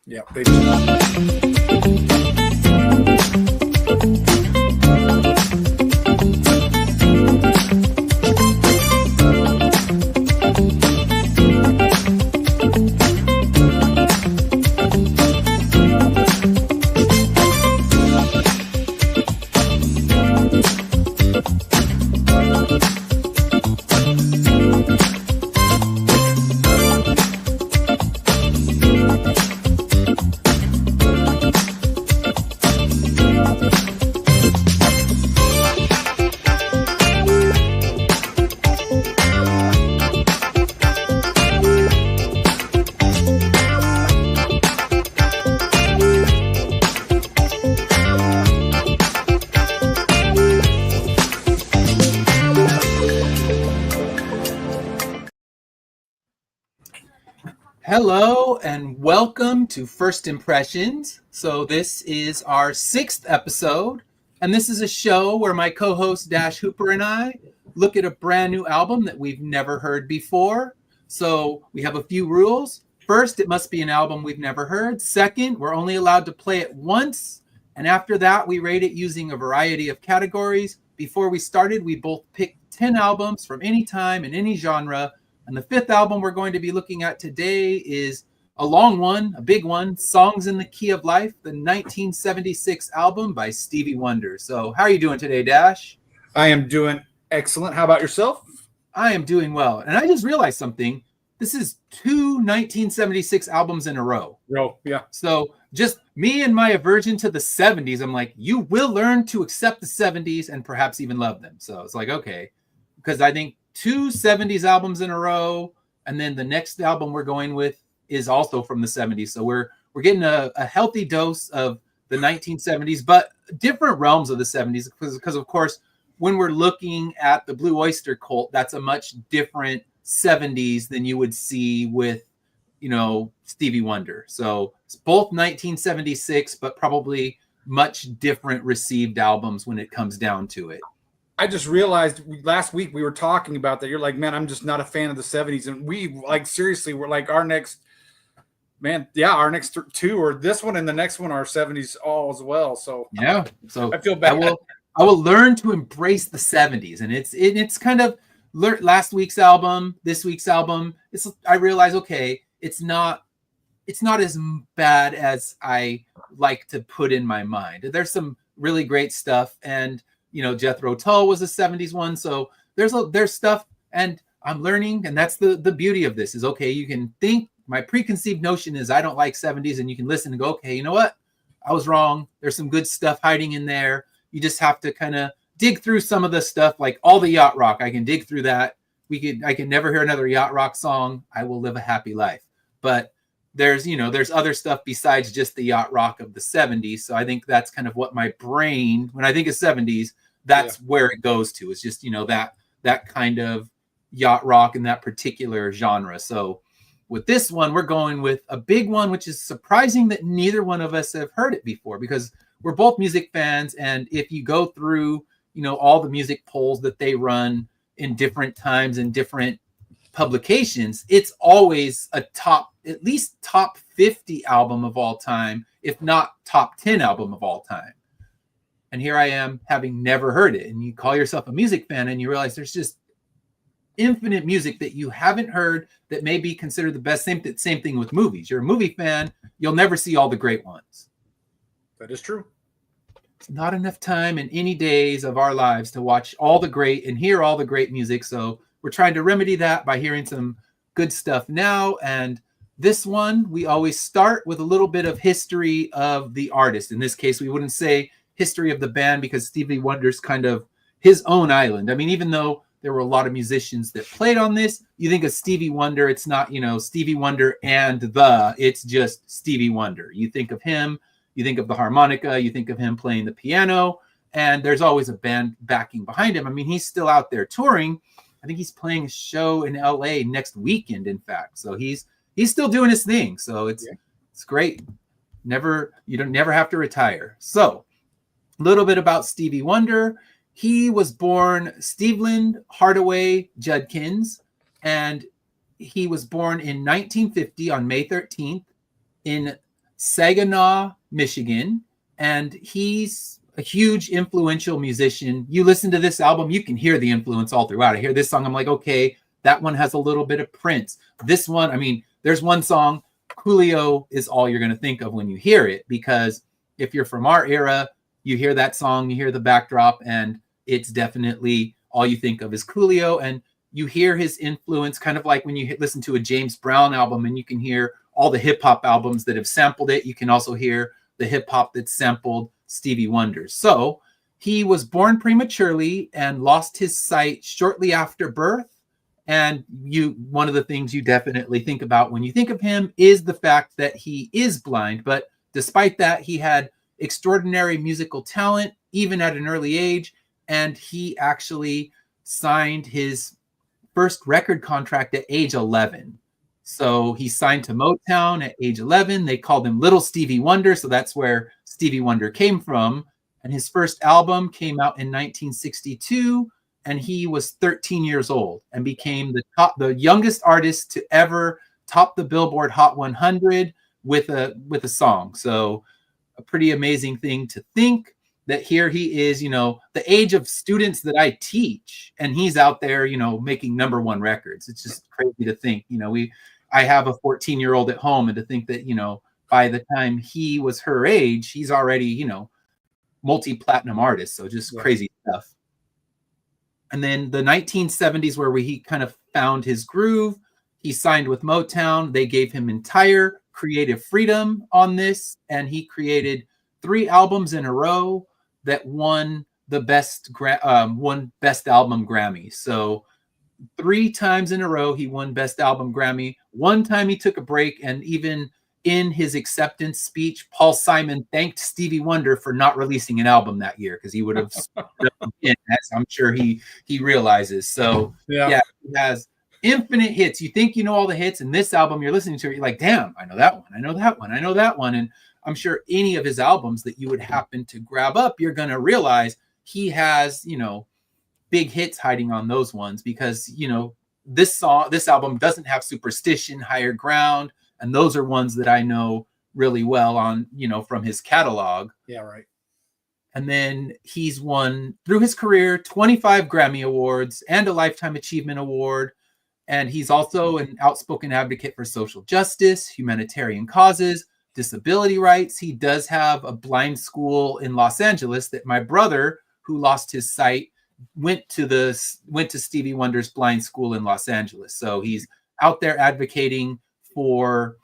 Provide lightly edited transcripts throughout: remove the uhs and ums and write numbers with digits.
Yeah, they do. Hello and welcome to First Impressions. So this is our 6th episode, and this is a show where my co-host Dash Hooper and I look at a brand new album that we've never heard before. So we have a few rules. First, it must be an album we've never heard. Second, we're only allowed to play it once. And after that, we rate it using a variety of categories. Before we started, we both picked 10 albums from any time and any genre. And the 5th album we're going to be looking at today is a long one, a big one, Songs in the Key of Life, the 1976 album by Stevie Wonder. So how are you doing today, Dash? I am doing excellent. How about yourself? I am doing well. And I just realized something. This is 2 1976 albums in a row. Yeah. So just me and my aversion to the 70s, I'm like, you will learn to accept the 70s and perhaps even love them. So it's like, okay, because I think 2 70s albums in a row, and then the next album we're going with is also from the 70s. So we're getting a healthy dose of the 1970s, but different realms of the 70s, because of course, when we're looking at the Blue Oyster Cult, that's a much different 70s than you would see with, Stevie Wonder. So it's both 1976, but probably much different received albums when it comes down to it. I just realized last week we were talking about that. You're like, man, I'm just not a fan of the 70s. And we seriously, we're like our next 2 or this one and the next one are 70s all as well. So yeah, so I feel bad. I will learn to embrace the 70s, and it's kind of last week's album, this week's album. I realize, okay, it's not as bad as I like to put in my mind. There's some really great stuff, and Jethro Tull was a 70s one. So there's stuff, and I'm learning. And that's the beauty of this is, okay, you can think my preconceived notion is I don't like 70s, and you can listen and go, okay, you know what? I was wrong. There's some good stuff hiding in there. You just have to kind of dig through some of the stuff, like all the yacht rock. I can dig through that. I can never hear another yacht rock song. I will live a happy life. But there's other stuff besides just the yacht rock of the 70s. So I think that's kind of what my brain, when I think of 70s, that's where it goes to. It's just, that kind of yacht rock in that particular genre. So with this one, we're going with a big one, which is surprising that neither one of us have heard it before, because we're both music fans. And if you go through, all the music polls that they run in different times and different publications, it's always at least top 50 album of all time, if not top 10 album of all time. And here I am having never heard it. And you call yourself a music fan and you realize there's just infinite music that you haven't heard that may be considered the best. Same thing with movies. You're a movie fan, you'll never see all the great ones. That is true. It's not enough time in any days of our lives to watch all the great and hear all the great music. So we're trying to remedy that by hearing some good stuff now. And this one, we always start with a little bit of history of the artist. In this case, we wouldn't say history of the band, because Stevie Wonder's kind of his own island. I mean, even though there were a lot of musicians that played on this, you think of Stevie Wonder, it's not, Stevie Wonder it's just Stevie Wonder. You think of him, you think of the harmonica, you think of him playing the piano, and there's always a band backing behind him. I mean, he's still out there touring. I think he's playing a show in LA next weekend, in fact. So he's still doing his thing. So it's great. You don't never have to retire. So a little bit about Stevie Wonder. He was born Steveland Hardaway Judkins, and he was born in 1950 on May 13th in Saginaw, Michigan, and he's a huge influential musician. You listen to this album, you can hear the influence all throughout. I hear this song, I'm like, okay, that one has a little bit of Prince. This one, I mean, there's one song, Coolio is all you're going to think of when you hear it, because if you're from our era, you hear that song, you hear the backdrop, and it's definitely all you think of is Coolio. And you hear his influence, kind of like when you listen to a James Brown album and you can hear all the hip hop albums that have sampled it. You can also hear the hip hop that sampled Stevie Wonder. So he was born prematurely and lost his sight shortly after birth. And one of the things you definitely think about when you think of him is the fact that he is blind. But despite that, he had extraordinary musical talent, even at an early age. And he actually signed his first record contract at age 11. So he signed to Motown at age 11. They called him Little Stevie Wonder. So that's where Stevie Wonder came from. And his first album came out in 1962. And he was 13 years old and became the youngest artist to ever top the Billboard Hot 100 with a song. So a pretty amazing thing to think that here he is, the age of students that I teach, and he's out there, making #1 records. It's just crazy to think, I have a 14-year-old at home, and to think that, by the time he was her age, he's already, multi-platinum artist. So just crazy stuff. And then the 1970s, where he kind of found his groove, he signed with Motown. They gave him entire creative freedom on this, and he created 3 albums in a row that won the best album Grammy. So 3 times in a row he won best album Grammy. One time he took a break, and even in his acceptance speech, Paul Simon thanked Stevie Wonder for not releasing an album that year, because he would have as I'm sure he realizes. So yeah, he has infinite hits. You think you know all the hits, and this album you're listening to it, you're like, damn, I know that one, I know that one, I know that one. And I'm sure any of his albums that you would happen to grab up, you're going to realize he has, big hits hiding on those ones, because, this album doesn't have Superstition, Higher Ground, and those are ones that I know really well on, from his catalog. Yeah, right. And then he's won through his career 25 Grammy Awards and a Lifetime Achievement Award. And he's also an outspoken advocate for social justice, humanitarian causes, disability rights. He does have a blind school in Los Angeles that my brother, who lost his sight, went to Stevie Wonder's blind school in Los Angeles. So he's out there advocating for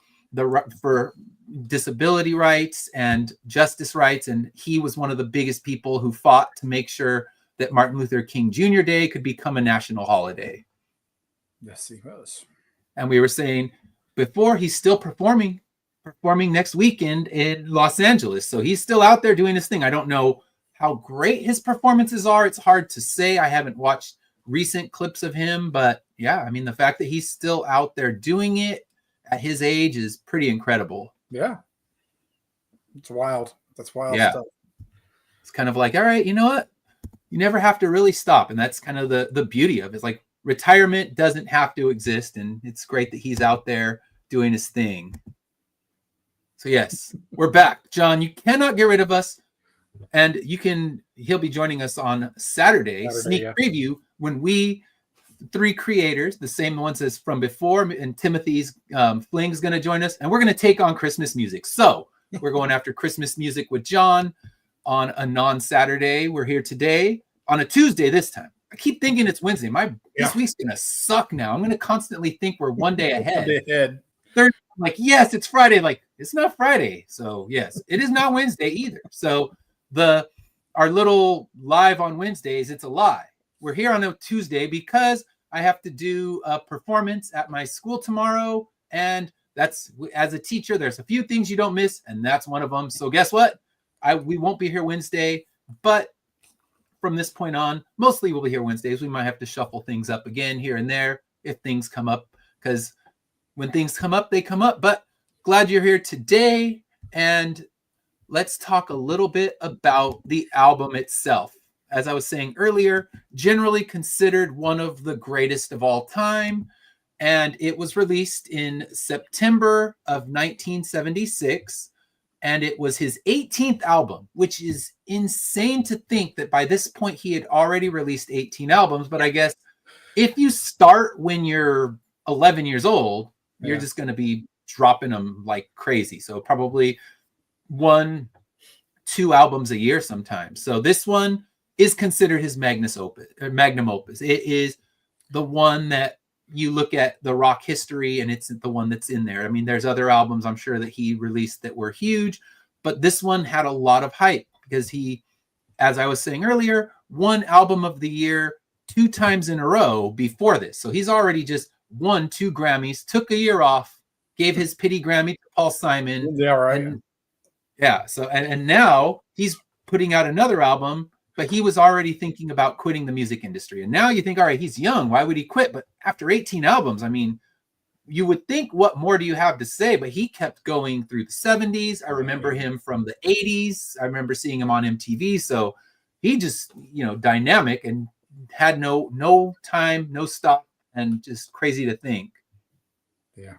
disability rights and justice rights. And he was one of the biggest people who fought to make sure that Martin Luther King Jr. Day could become a national holiday. Yes, he was. And we were saying before, he's still performing next weekend in Los Angeles. So he's still out there doing his thing. I don't know how great his performances are. It's hard to say. I haven't watched recent clips of him, but yeah, I mean, the fact that he's still out there doing it at his age is pretty incredible. Yeah. It's wild. That's wild stuff. It's kind of like, all right, you know what? You never have to really stop. And that's kind of the beauty of it. It's like retirement doesn't have to exist. And it's great that he's out there doing his thing. So yes, we're back. John, you cannot get rid of us. And he'll be joining us on Saturday sneak preview, when we 3 creators, the same ones as from before, and Timothy's Fling is going to join us, and we're going to take on Christmas music. So we're going after Christmas music with John on a non-Saturday. We're here today on a Tuesday this time. I keep thinking it's Wednesday. This week's going to suck now. I'm going to constantly think we're one day ahead. Third, I'm like, yes, it's Friday. Like, it's not Friday. So yes, it is not Wednesday either. So our little live on Wednesdays, it's a lie. We're here on a Tuesday because I have to do a performance at my school tomorrow. And that's, as a teacher, there's a few things you don't miss, and that's one of them. So guess what? We won't be here Wednesday, but from this point on, mostly we'll be here Wednesdays. We might have to shuffle things up again here and there if things come up, because when things come up, they come up. But glad you're here today. And let's talk a little bit about the album itself. As I was saying earlier, generally considered one of the greatest of all time. And it was released in September of 1976. and it was his 18th album, which is insane to think that by this point he had already released 18 albums. But I guess if you start when you're 11 years old, you're just going to be dropping them like crazy. So probably 1-2 albums a year sometimes. So this one is considered his magnum opus. It is the one that you look at the rock history and it's the one that's in there. I mean, there's other albums I'm sure that he released that were huge, but this one had a lot of hype because he, as I was saying earlier, won album of the year 2 times in a row before this. So he's already just won 2 Grammys, took a year off, gave his pity Grammy to Paul Simon. Yeah, right. So and now he's putting out another album, but he was already thinking about quitting the music industry. And now you think, all right, he's young. Why would he quit? But after 18 albums, I mean, you would think, what more do you have to say? But he kept going through the 70s. I remember him from the 80s. I remember seeing him on MTV. So he just, dynamic and had no time, no stop, and just crazy to think. Yeah.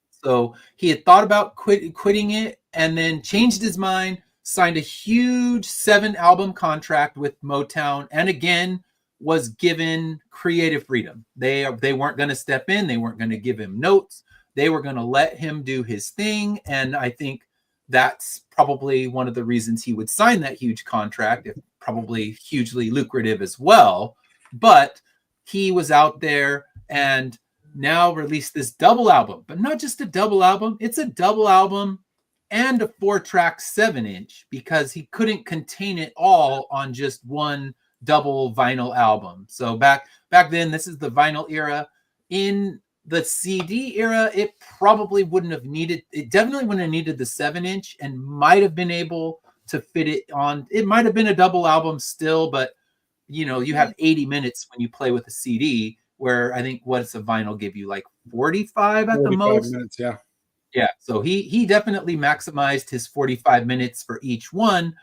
So he had thought about quitting it and then changed his mind, signed a huge 7-album contract with Motown, and again was given creative freedom. They weren't going to step in. They weren't going to give him notes. They were going to let him do his thing. And I think that's probably one of the reasons he would sign that huge contract, if probably hugely lucrative as well. But he was out there and now released this double album, but not just a double album. It's a double album and a 4-track 7-inch because he couldn't contain it all on just one double vinyl album. So back then, this is the vinyl era. In the CD era, it probably definitely wouldn't have needed the 7-inch and might have been able to fit it on. It might have been a double album still, but you have 80 minutes when you play with a CD, where I think what's a vinyl give you, like 45 at the most. Minutes, yeah. Yeah, so he definitely maximized his 45 minutes for each one,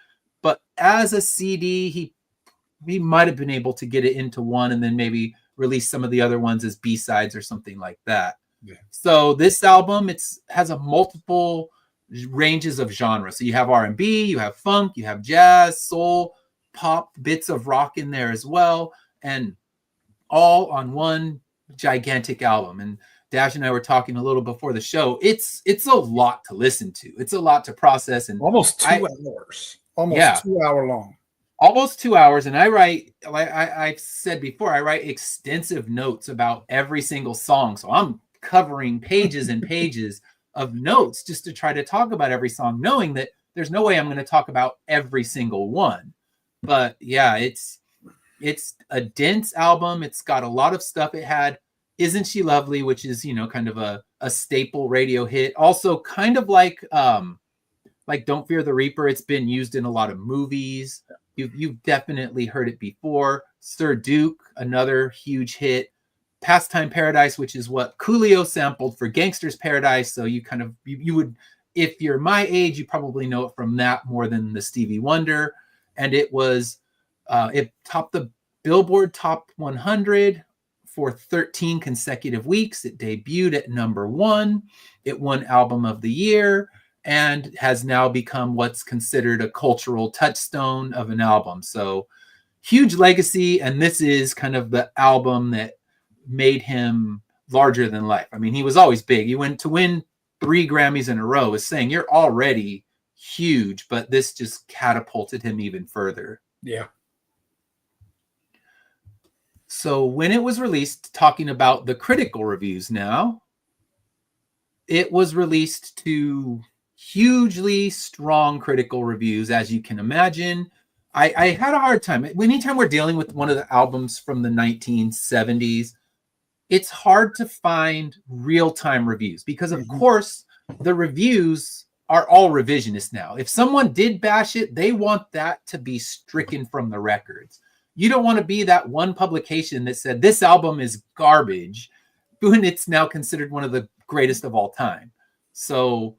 but as a CD, he might have been able to get it into one and then maybe release some of the other ones as B-sides or something like that. Yeah. So this album, has a multiple ranges of genre. So you have R&B, you have funk, you have jazz, soul, pop, bits of rock in there as well, and all on one gigantic album. And Dash and I were talking a little before the show. It's a lot to listen to. It's a lot to process. And almost 2 hours. Almost 2 hour long. Almost 2 hours. And I write, like I've said before, I write extensive notes about every single song. So I'm covering pages and pages of notes just to try to talk about every song, knowing that there's no way I'm going to talk about every single one. But yeah, it's a dense album. It's got a lot of stuff. It had Isn't She Lovely, which is, kind of a staple radio hit. Also kind of like Don't Fear the Reaper. It's been used in a lot of movies. You've definitely heard it before. Sir Duke, another huge hit. Pastime Paradise, which is what Coolio sampled for Gangster's Paradise. So you would, if you're my age, you probably know it from that more than the Stevie Wonder. And it was, it topped the Billboard Top 100 for 13 consecutive weeks. It debuted at number 1. It won Album of the Year and has now become what's considered a cultural touchstone of an album. So huge legacy. And this is kind of the album that made him larger than life. I mean, he was always big. He went to win 3 Grammys in a row is saying you're already huge, but this just catapulted him even further. Yeah. So when it was released, talking about the critical reviews now, it was released to hugely strong critical reviews, as you can imagine. I had a hard time. Anytime we're dealing with one of the albums from the 1970s, it's hard to find real-time reviews because, of course, the reviews are all revisionist now. If someone did bash it, they want that to be stricken from the records. You don't want to be that one publication that said this album is garbage when it's now considered one of the greatest of all time. So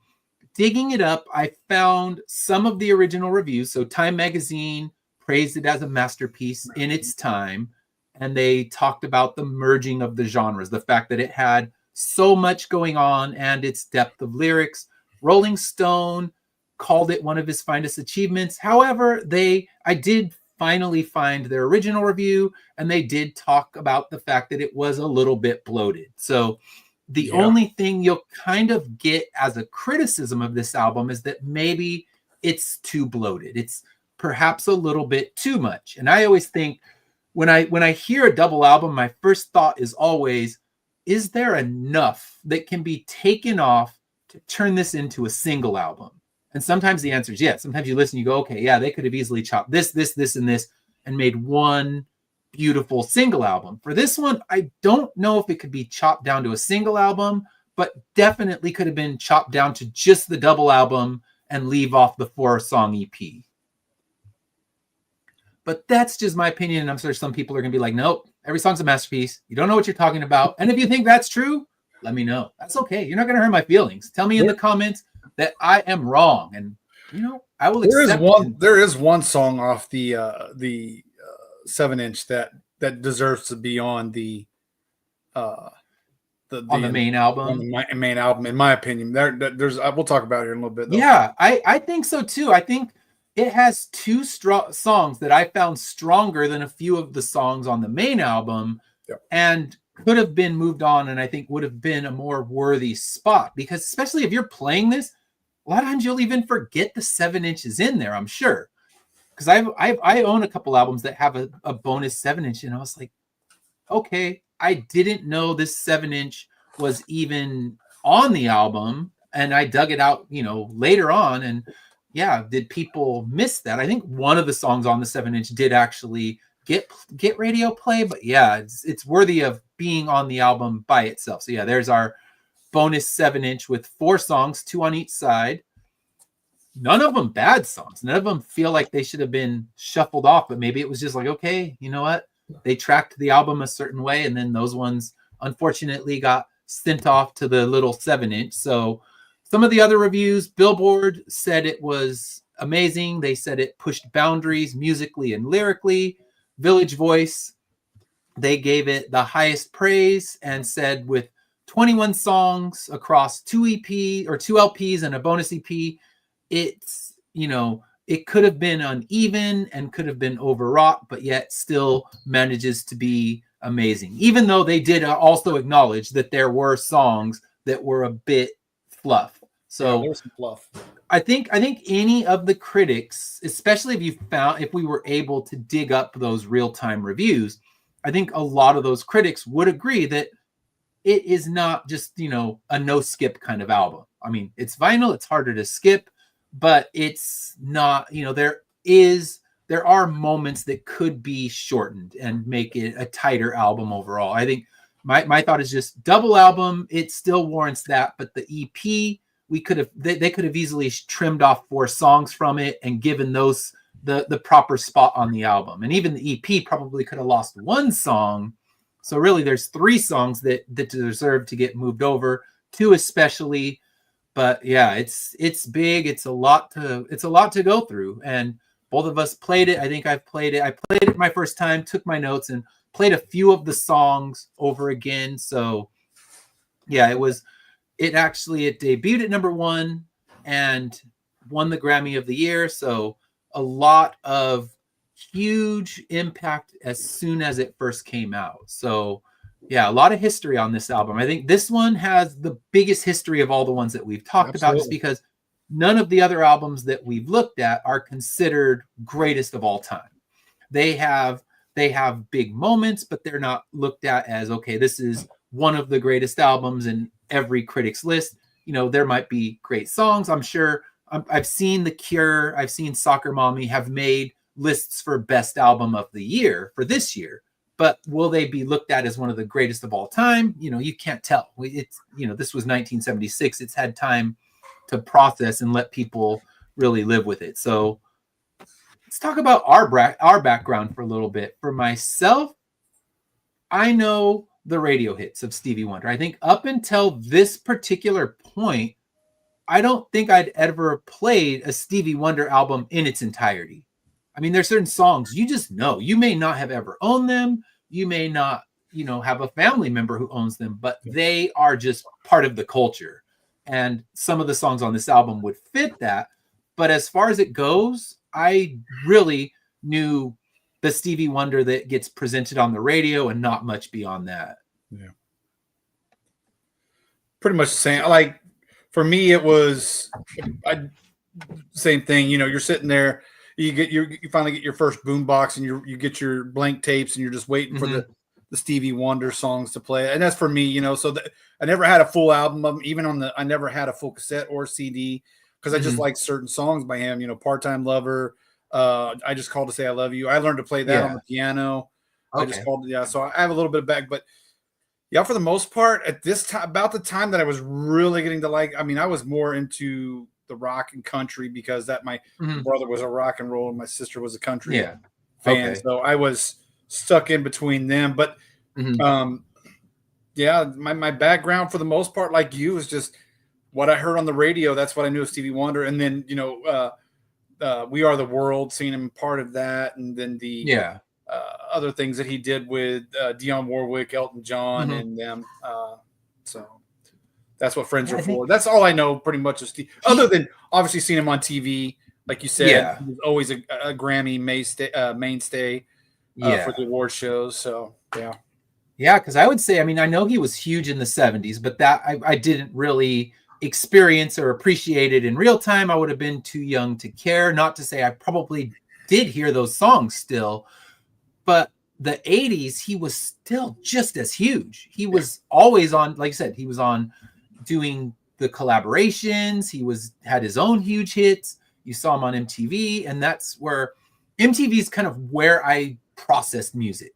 digging it up, I found some of the original reviews. So Time Magazine praised it as a masterpiece in its time. And they talked about the merging of the genres, the fact that it had so much going on and its depth of lyrics. Rolling Stone called it one of his finest achievements. However, I did finally find their original review, and they did talk about the fact that it was a little bit bloated. So the only thing you'll kind of get as a criticism of this album is that maybe it's too bloated. It's perhaps a little bit too much. And I always think when I hear a double album, my first thought is always, is there enough that can be taken off to turn this into a single album? And sometimes the answer is yes. Sometimes you listen, you go, okay, yeah, they could have easily chopped this, and this, and made one beautiful single album. For this one, I don't know if it could be chopped down to a single album, but definitely could have been chopped down to just the double album and leave off the 4-song EP. But that's just my opinion, and I'm sure some people are going to be like, nope, every song's a masterpiece. You don't know what you're talking about. And if you think that's true, let me know. That's okay. You're not going to hurt my feelings. Tell me in the comments that I am wrong, and I will accept it. There is one song off the 7-inch that deserves to be on the main album. On the main album, in my opinion. There's we'll talk about it here in a little bit, though. Yeah, I think so too. I think it has 2 songs that I found stronger than a few of the songs on the main album, and could have been moved on, and I think would have been a more worthy spot, because especially if you're playing this, a lot of times you'll even forget the 7-inch is in there, I'm sure. Because I own a couple albums that have a bonus 7-inch, and I was like, okay, I didn't know this 7-inch was even on the album, and I dug it out, later on, and yeah, did people miss that? I think one of the songs on the 7-inch did actually get radio play, but yeah, it's worthy of being on the album by itself. So yeah, there's our bonus 7-inch with 4 songs, 2 on each side. None of them bad songs. None of them feel like they should have been shuffled off, but maybe it was just like, okay, you know what? They tracked the album a certain way, and then those ones unfortunately got sent off to the little 7-inch. So some of the other reviews, Billboard said it was amazing. They said it pushed boundaries musically and lyrically. Village Voice, they gave it the highest praise and said with 21 songs across 2 LPs and a bonus EP, it's, it could have been uneven and could have been overwrought, but yet still manages to be amazing. Even though they did also acknowledge that there were songs that were a bit fluff. So there's some fluff. I think any of the critics, especially if we were able to dig up those real-time reviews, I think a lot of those critics would agree that it is not just, a no-skip kind of album. I mean, it's vinyl, it's harder to skip, but it's not, there are moments that could be shortened and make it a tighter album overall. I think my thought is just double album, it still warrants that, but the EP, they could have easily trimmed off 4 songs from it and given those the proper spot on the album. And even the EP probably could have lost 1 song. So really there's 3 songs that deserve to get moved over, 2 especially. But yeah, it's big. It's a lot to go through. And both of us played it. I think I played it my first time, took my notes and played a few of the songs over again. So yeah, it debuted at number 1 and won the Grammy of the Year. So a lot of huge impact as soon as it first came out. So yeah, a lot of history on this album. I think this one has the biggest history of all the ones that we've talked about, just because none of the other albums that we've looked at are considered greatest of all time. They have big moments, but they're not looked at as, okay, this is one of the greatest albums in every critic's list. There might be great songs. I'm sure I've seen The Cure, I've seen Soccer Mommy have made lists for best album of the year for this year, but will they be looked at as one of the greatest of all time? You can't tell. This was 1976. It's had time to process and let people really live with it. So let's talk about our background for a little bit. For myself, I know the radio hits of Stevie Wonder. I think up until this particular point, I don't think I'd ever played a Stevie Wonder album in its entirety. I mean, there's certain songs you just know. You may not have ever owned them. You may not, have a family member who owns them, but they are just part of the culture. And some of the songs on this album would fit that. But as far as it goes, I really knew the Stevie Wonder that gets presented on the radio and not much beyond that. Yeah. Pretty much the same. Like for me, it was same thing. You know, you're sitting there, you finally get your first boom box, and you get your blank tapes, and you're just waiting for the Stevie Wonder songs to play. And that's for me, you know. So I never had a full album of him, even I never had a full cassette or CD because I just like certain songs by him. You know, Part Time Lover. I Just Called to Say I Love You. I learned to play that on the piano. Okay. I just called, so I have a little bit of back, but yeah, for the most part, at this time, about the time that I was really getting to like, I mean, I was more into the rock and country because my brother was a rock and roll and my sister was a country fan. So I was stuck in between them. But yeah, my background for the most part, like you, is just what I heard on the radio. That's what I knew of Stevie Wonder. And then, you know, We Are the World, seeing him part of that. And then the other things that he did with Dionne Warwick, Elton John, and them. So that's what friends are for. That's all I know pretty much of Steve, other than obviously seeing him on TV. Like you said, he was always a Grammy mainstay for the award shows. So, yeah. Yeah, because I would say, I mean, I know he was huge in the 70s, but that I didn't really experience or appreciate it in real time. I would have been too young to care. Not to say I probably did hear those songs still, but the 80s, he was still just as huge. He was always on, like I said, he was on doing the collaborations. He had his own huge hits. You saw him on MTV, and that's where MTV is kind of where I processed music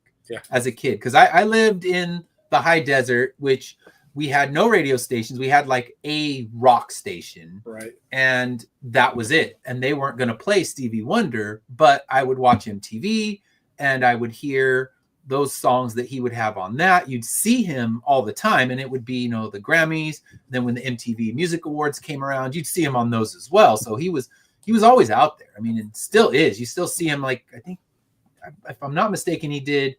as a kid. Because I lived in the high desert, which we had no radio stations. We had like a rock station. Right. And that was it. And they weren't going to play Stevie Wonder, but I would watch MTV and I would hear those songs that he would have on that. You'd see him all the time, and it would be, you know, the Grammys. Then when the MTV Music Awards came around, you'd see him on those as well. So he was always out there. I mean, it still is. You still see him, like, I think, if I'm not mistaken, he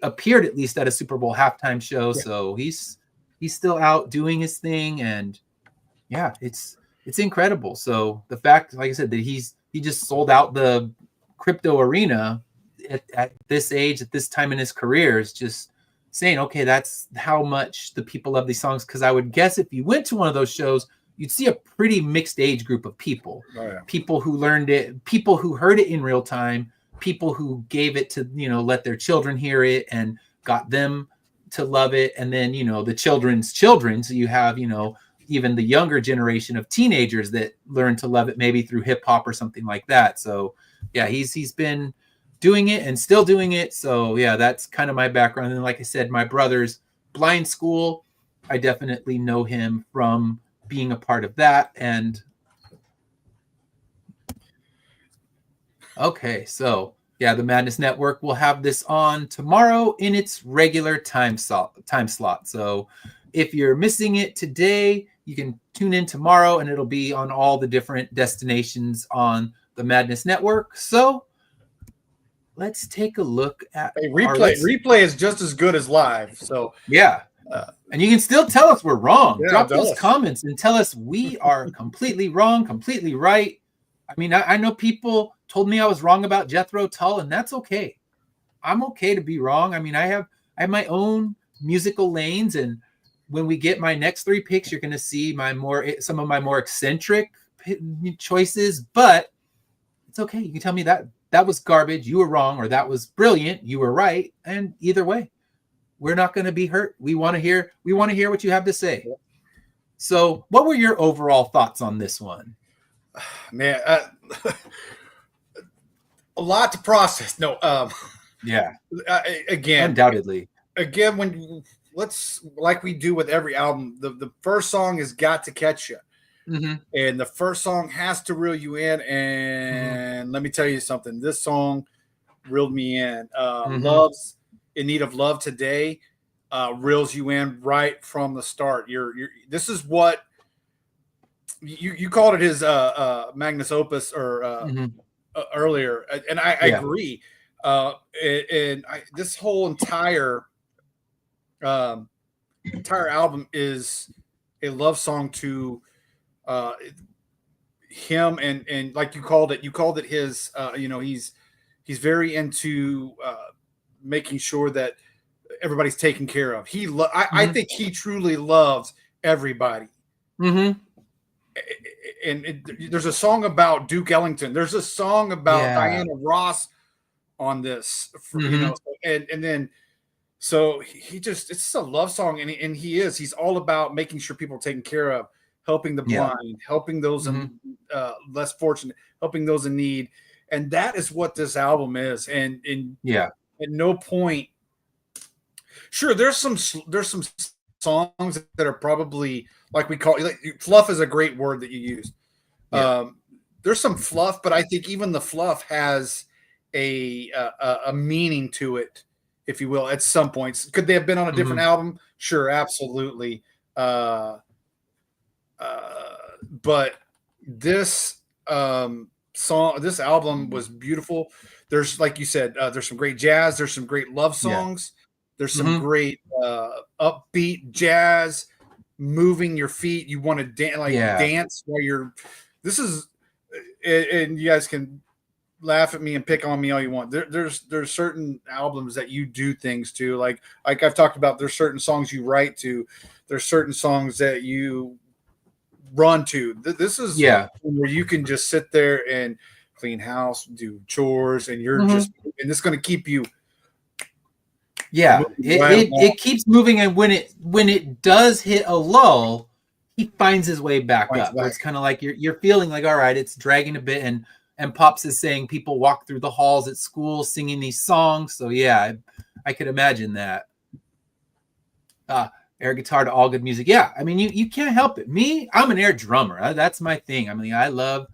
appeared at least at a Super Bowl halftime show. Yeah. So he's still out doing his thing, and yeah, it's incredible. So the fact, like I said, that he just sold out the crypto arena at this age, at this time in his career, is just saying, okay, that's how much the people love these songs. Because I would guess if you went to one of those shows, you'd see a pretty mixed age group of people. Oh, yeah. People who learned it, people who heard it in real time, people who gave it to, you know, let their children hear it and got them to love it. And then, you know, the children's children. So you have, you know, even the younger generation of teenagers that learn to love it, maybe through hip hop or something like that. So yeah, he's been doing it and still doing it. So yeah, that's kind of my background. And like I said, my brother's blind school, I definitely know him from being a part of that. And okay, so yeah, the Madness Network will have this on tomorrow in its regular time slot. So if you're missing it today, you can tune in tomorrow, and it'll be on all the different destinations on the Madness Network. So let's take a look at replay. Replay is just as good as live. So yeah. And you can still tell us we're wrong. Drop those comments and tell us we are completely wrong, completely right. I mean, I know people told me I was wrong about Jethro Tull, and that's okay. I'm okay to be wrong. I mean, I have my own musical lanes, and when we get my next 3 picks, you're going to see some of my more eccentric choices, but it's okay. You can tell me that was garbage, you were wrong, or that was brilliant, you were right, and either way, we're not going to be hurt. We want to hear what you have to say. So, what were your overall thoughts on this one? Man, a lot to process. No, yeah. Again, undoubtedly. Again, like we do with every album, the first song has got to catch you, and the first song has to reel you in. And let me tell you something: this song reeled me in. Love's in Need of Love Today reels you in right from the start. This is what you called it, his magnus opus or earlier, and I agree. This whole entire album is a love song to him and like you called it his he's very into making sure that everybody's taken care of. I think he truly loves everybody. Mm-hmm. And there's a song about Duke Ellington. There's a song about Diana Ross on this, and then so it's just a love song, and he's all about making sure people are taken care of, helping the blind, helping those less fortunate, helping those in need, and that is what this album is. And at no point, sure, there's some songs that are probably like we call fluff is a great word that you use. There's some fluff, but I think even the fluff has a meaning to it, if you will, at some points. Could they have been on a different album? Sure, absolutely. But this this album was beautiful. There's, like you said, there's some great jazz. There's some great love songs. There's some great upbeat jazz, moving your feet. You want to dance while you're. This is, and you guys can laugh at me and pick on me all you want. There's certain albums that you do things to, like I've talked about. There's certain songs you write to. There's certain songs that you run to. This is where you can just sit there and clean house, do chores, and you're just, and it's going to keep you. Yeah, it keeps moving, and when it does hit a lull, he finds his way back up. It's kind of like you're feeling like, all right, it's dragging a bit, and Pops is saying people walk through the halls at school singing these songs. So yeah, I could imagine that. Air guitar to all good music. Yeah, I mean you can't help it. Me, I'm an air drummer. That's my thing. I mean, I love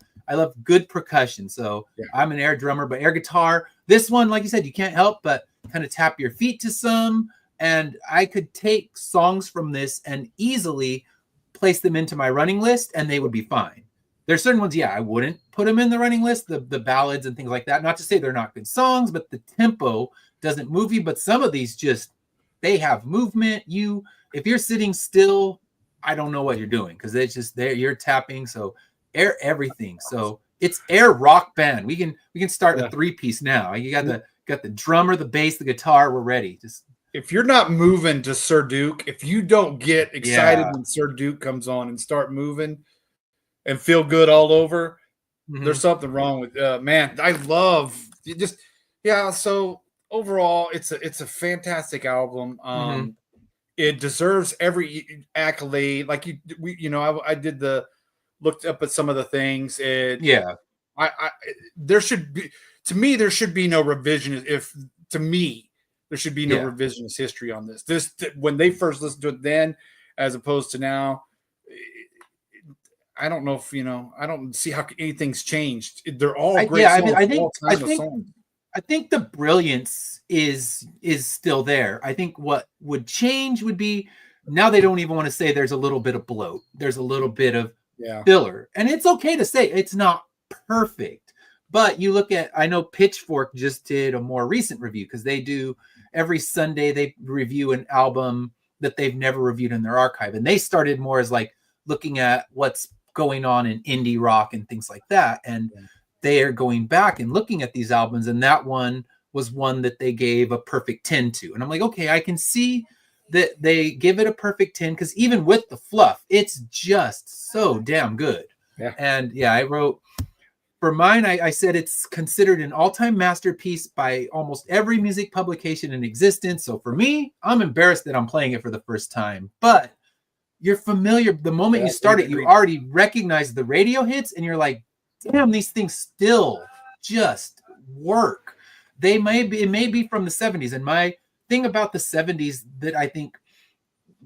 good percussion. So I'm an air drummer, but air guitar. This one, like you said, you can't help but kind of tap your feet to some, and I could take songs from this and easily place them into my running list and they would be fine. There's certain ones, I wouldn't put them in the running list, the ballads and things like that. Not to say they're not good songs, but the tempo doesn't move you. But some of these they have movement. If you're sitting still, I don't know what you're doing, because it's just there, you're tapping. So air everything. So it's air rock band. We can start a 3-piece now. You got the drummer, the bass, the guitar. We're ready. Just if you're not moving to Sir Duke, if you don't get excited when Sir Duke comes on and start moving and feel good all over, there's something wrong with man. I love just So overall, it's a fantastic album. It deserves every accolade. Like I did looked up at some of the things, and there should be, to me, there should be no revisionist. There should be no revisionist history on this. When they first listened to it then, as opposed to now, I don't know if I don't see how anything's changed. They're all great songs. I think the brilliance is still there. I think what would change would be, now they don't even want to say there's a little bit of bloat. There's a little bit of filler. And it's okay to say it's not perfect. But you look at, I know Pitchfork just did a more recent review, because they do every Sunday, they review an album that they've never reviewed in their archive. And they started more as like looking at what's going on in indie rock and things like that. And they are going back and looking at these albums. And that one was one that they gave a perfect 10 to. And I'm like, okay, I can see that they give it a perfect 10, because even with the fluff, it's just so damn good. And I wrote, for mine, I said it's considered an all-time masterpiece by almost every music publication in existence. So for me, I'm embarrassed that I'm playing it for the first time. But you're familiar. The moment you start it, you already recognize the radio hits, and you're like, damn, these things still just work. It may be from the 70s. And my thing about the 70s that I think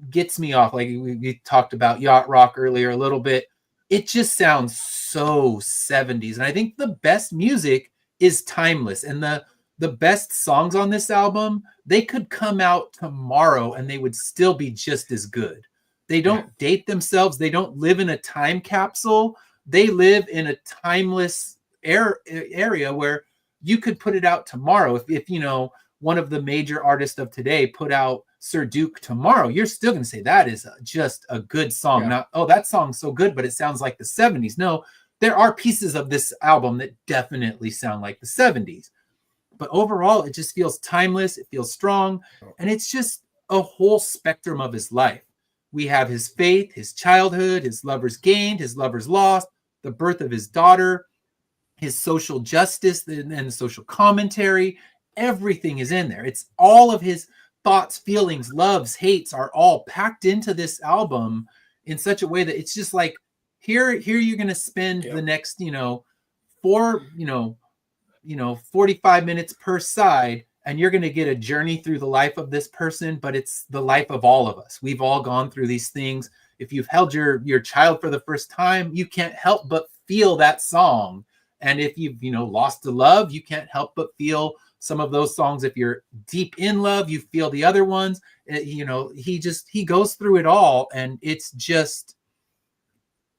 gets me off, like we talked about yacht rock earlier a little bit, it just sounds so 70s. And I think the best music is timeless. And the best songs on this album, they could come out tomorrow and they would still be just as good. They don't date themselves. They don't live in a time capsule. They live in a timeless area where you could put it out tomorrow. If one of the major artists of today put out Sir Duke tomorrow, you're still going to say that is just a good song. Not, oh, that song's so good, but it sounds like the 70s. No, there are pieces of this album that definitely sound like the 70s. But overall, it just feels timeless. It feels strong. And it's just a whole spectrum of his life. We have his faith, his childhood, his lovers gained, his lovers lost, the birth of his daughter, his social justice and the social commentary. Everything is in there. It's all of his thoughts, feelings, loves, hates are all packed into this album in such a way that it's just like, here you're going to spend the next, 45 minutes per side, and you're going to get a journey through the life of this person, but it's the life of all of us. We've all gone through these things. If you've held your child for the first time, you can't help but feel that song. And if you've, lost a love, you can't help but feel some of those songs. If you're deep in love, you feel the other ones. He goes through it all. And it's just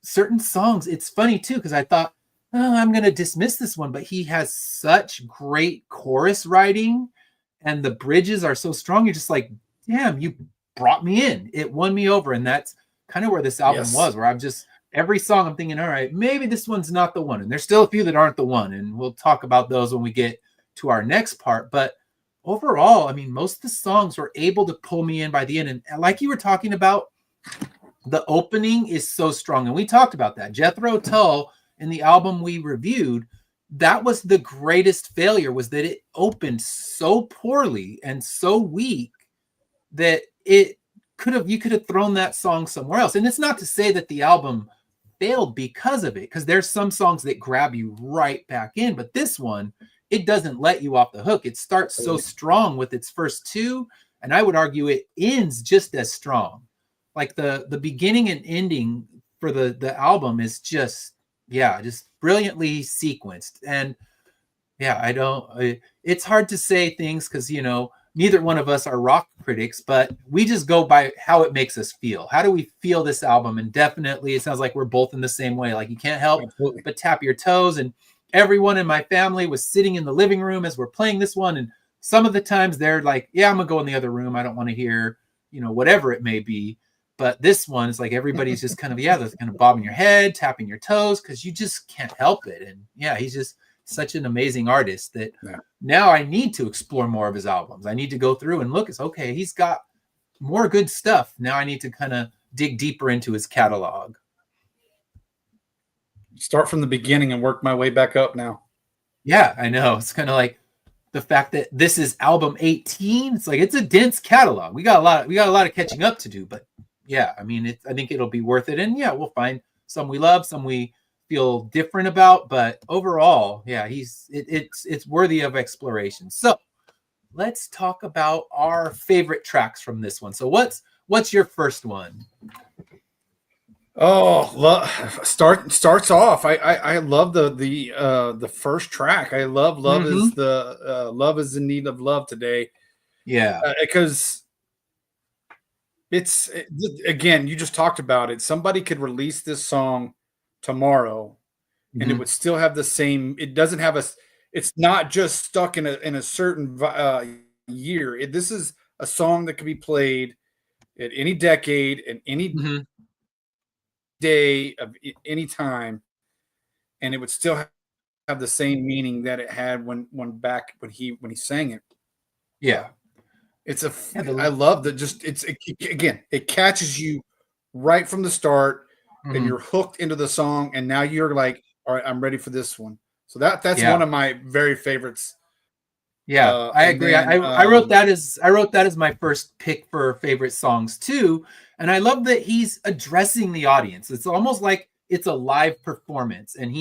certain songs. It's funny too, because I thought, oh, I'm going to dismiss this one, but he has such great chorus writing and the bridges are so strong. You're just like, damn, you brought me in. It won me over. And that's kind of where this album was, where I'm just, every song I'm thinking, all right, maybe this one's not the one. And there's still a few that aren't the one. And we'll talk about those when we get to our next part. But overall, I mean, most of the songs were able to pull me in by the end. And like you were talking about, the opening is so strong. And we talked about that. Jethro Tull, in the album we reviewed, that was the greatest failure, was that it opened so poorly and so weak that you could have thrown that song somewhere else. And it's not to say that the album failed because of it, because there's some songs that grab you right back in, but this one, it doesn't let you off the hook. It starts so strong with its first two, and I would argue it ends just as strong. Like the beginning and ending for the album is just brilliantly sequenced. And it's hard to say things because, neither one of us are rock critics, but we just go by how it makes us feel. How do we feel this album? And definitely it sounds like we're both in the same way. Like you can't help but tap your toes. And everyone in my family was sitting in the living room as we're playing this one. And some of the times they're like, yeah, I'm gonna go in the other room. I don't want to hear, whatever it may be. But this one is like everybody's just kind of, that's kind of bobbing your head, tapping your toes, because you just can't help it. And he's just such an amazing artist that now I need to explore more of his albums. I need to go through and look. It's okay. He's got more good stuff. Now I need to kind of dig deeper into his catalog. Start from the beginning and work my way back up now. Yeah, I know. It's kind of like the fact that this is album 18. It's like, it's a dense catalog. We got a lot of catching up to do, but I mean, I think it'll be worth it. And we'll find some we love, some we feel different about, but overall, it's worthy of exploration. So let's talk about our favorite tracks from this one. So what's your first one? Oh, starts off. I love the first track. I love Love is the Love is in Need of Love Today. Yeah, because again, you just talked about it. Somebody could release this song tomorrow and it would still have the same. It doesn't have it's not just stuck in a certain year. This is a song that could be played at any decade and any day of any time, and it would still have the same meaning that it had when he sang it. Yeah. I love that. It catches you right from the start, and you're hooked into the song, and now you're like, all right, I'm ready for this one. So that's one of my very favorites. Yeah, I agree. I wrote that as my first pick for favorite songs too, and I love that he's addressing the audience. It's almost like it's a live performance, and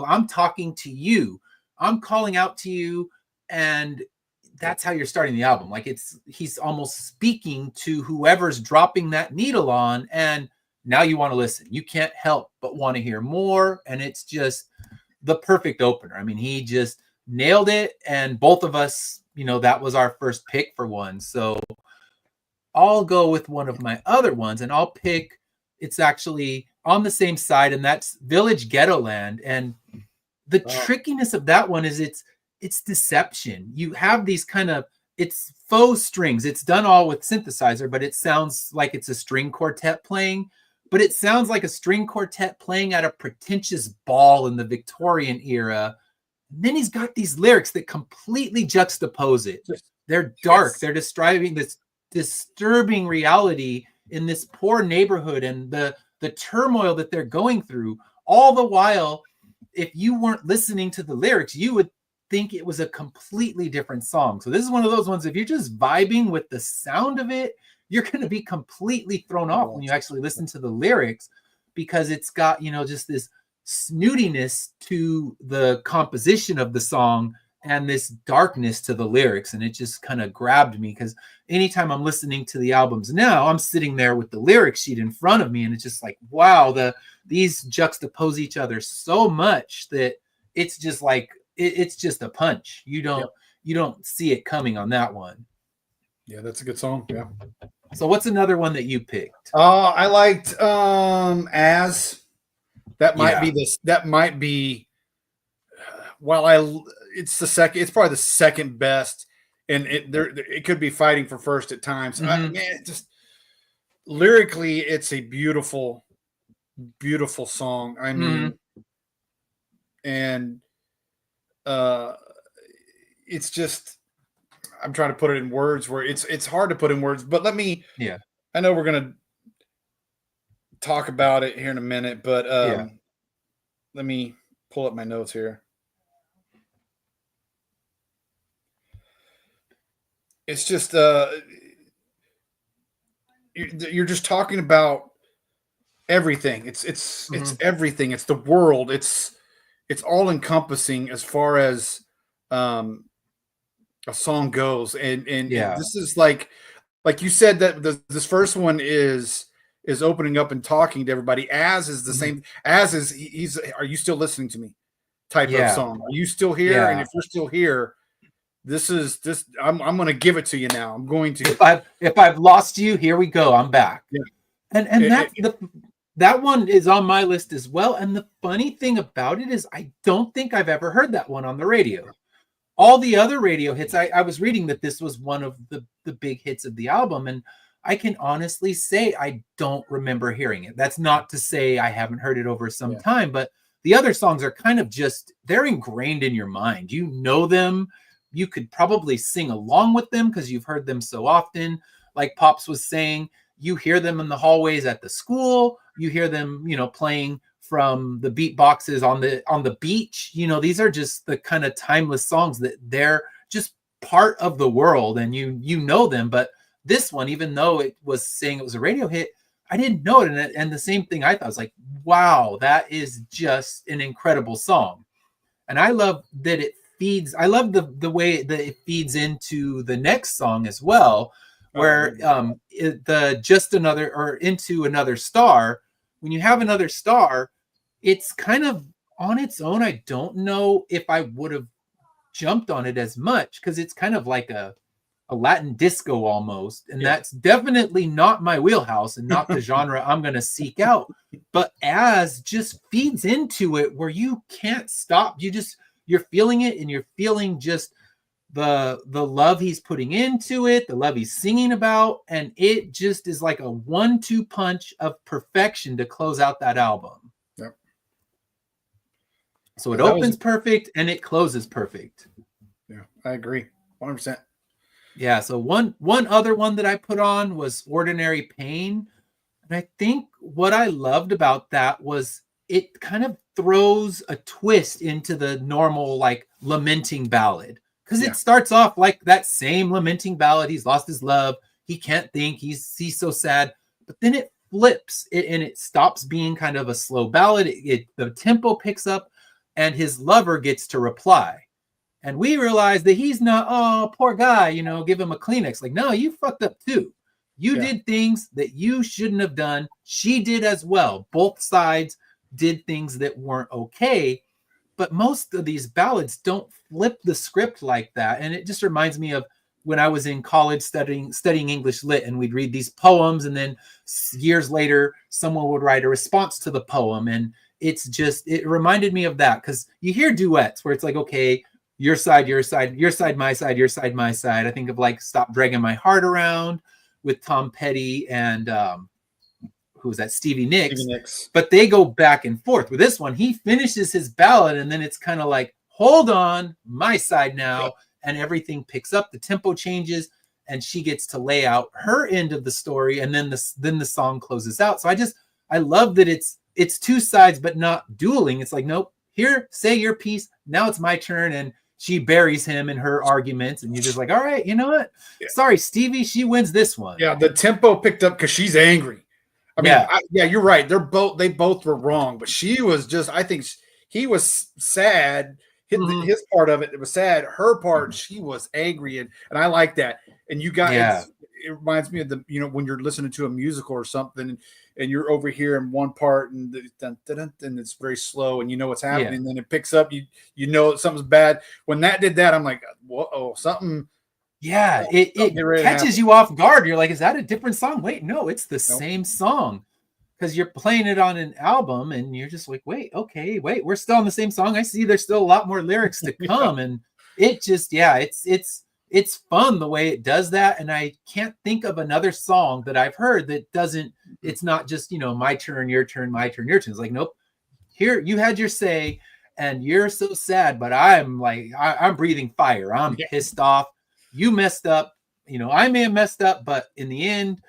I'm talking to you, I'm calling out to you, and that's how you're starting the album. Like he's almost speaking to whoever's dropping that needle on, and now you want to listen. You can't help but want to hear more, and it's just the perfect opener. I mean, he just nailed it, and both of us, that was our first pick for one. So I'll go with one of my other ones, and I'll pick, it's actually on the same side, and that's Village Ghetto Land. And the trickiness of that one is it's deception. You have these it's faux strings. It's done all with synthesizer, but it sounds like it's a string quartet playing. but it sounds like a string quartet playing at a pretentious ball in the Victorian era. And then he's got these lyrics that completely juxtapose it. They're dark. Yes. They're describing this disturbing reality in this poor neighborhood and the turmoil that they're going through. All the while, if you weren't listening to the lyrics, you would think it was a completely different song. So this is one of those ones, if you're just vibing with the sound of it, you're going to be completely thrown off when you actually listen to the lyrics, because it's got, you know, just this snootiness to the composition of the song and this darkness to the lyrics. And it just kind of grabbed me, because anytime I'm listening to the albums now, I'm sitting there with the lyric sheet in front of me, and it's just like, wow, these juxtapose each other so much that it's just like, it's just a punch. You don't see it coming on that one. Yeah, that's a good song. Yeah. So what's another one that you picked? I liked As. That might be this. That might be. It's probably the second best, and it could be fighting for first at times. Just lyrically, it's a beautiful, beautiful song. I mean, and it's just. I'm trying to put it in words where it's hard to put in words, but let me. Yeah. I know we're gonna talk about it here in a minute, but let me pull up my notes here. It's just you're just talking about everything. It's everything. It's the world. It's all encompassing as far as a song goes, and this is like you said that this first one is opening up and talking to everybody. As is the same. As is he's. Are you still listening to me? Type of song. Are you still here? Yeah. And if you're still here, this. I'm going to give it to you now. I'm going to. If I've lost you, here we go. I'm back. Yeah. And that one is on my list as well. And the funny thing about it is, I don't think I've ever heard that one on the radio. All the other radio hits, I was reading that this was one of the big hits of the album, and I can honestly say I don't remember hearing it. That's not to say I haven't heard it over some time, but the other songs are kind of just, they're ingrained in your mind. You know them. You could probably sing along with them because you've heard them so often. Like Pops was saying, you hear them in the hallways at the school. You hear them, you know, playing from the beat boxes on the beach. You know, these are just the kind of timeless songs that they're just part of the world, and you know them. But this one, even though it was saying it was a radio hit, I didn't know it. And the same thing I thought, was like, wow, that is just an incredible song. And I love that it feeds. I love the way that it feeds into the next song as well, where Into Another Star. When you have Another Star, it's kind of on its own. I don't know if I would have jumped on it as much, because it's kind of like a Latin disco almost. And that's definitely not my wheelhouse and not the genre I'm going to seek out. But As just feeds into it where you can't stop. You're feeling it, and you're feeling just the love he's putting into it, the love he's singing about. And it just is like a 1-2 punch of perfection to close out that album. Yep. So it opens perfect and it closes perfect. Yeah, I agree. 100%. Yeah. So one other one that I put on was Ordinary Pain. And I think what I loved about that was it kind of throws a twist into the normal, like, lamenting ballad. Because it starts off like that same lamenting ballad. He's lost his love. He can't think. He's so sad. But then it flips and it stops being kind of a slow ballad. The tempo picks up, and his lover gets to reply. And we realize that he's not, oh, poor guy, you know, give him a Kleenex. Like, no, you fucked up too. You did things that you shouldn't have done. She did as well. Both sides did things that weren't okay. But most of these ballads don't flip the script like that. And it just reminds me of when I was in college studying English Lit, and we'd read these poems, and then years later, someone would write a response to the poem. And it reminded me of that, because you hear duets where it's like, okay, your side, my side, your side, my side. I think of like Stop Dragging My Heart Around with Tom Petty and who was that, Stevie Nicks. Stevie Nicks. But they go back and forth. With this one, he finishes his ballad, and then it's kind of like, hold on, my side now, and everything picks up. The tempo changes, and she gets to lay out her end of the story, and then the song closes out. So I love that it's two sides, but not dueling. It's like, nope, here, say your piece. Now it's my turn, and she buries him in her arguments, and you're just like, all right, you know what? Yeah. Sorry, Stevie, she wins this one. Yeah, the tempo picked up because she's angry. I mean, you're right. They both were wrong, but she was just, I think he was sad. His part of it was sad. Her part, she was angry, and I like that. And you got it reminds me of when you're listening to a musical or something, and you're over here in one part, and and it's very slow, and you know what's happening. And then it picks up. You know something's bad. When that did that, I'm like, whoa, something. Yeah, it catches you off guard. You're like, is that a different song? Wait, no, it's the same song, because you're playing it on an album, and you're just like, wait, we're still on the same song. I see there's still a lot more lyrics to come, and it just, it's fun the way it does that. And I can't think of another song that I've heard that doesn't. It's not just my turn, your turn, my turn, your turn. It's like, nope, here you had your say, and you're so sad, but I'm like, I'm breathing fire. I'm pissed off. You messed up, I may have messed up, but in the end,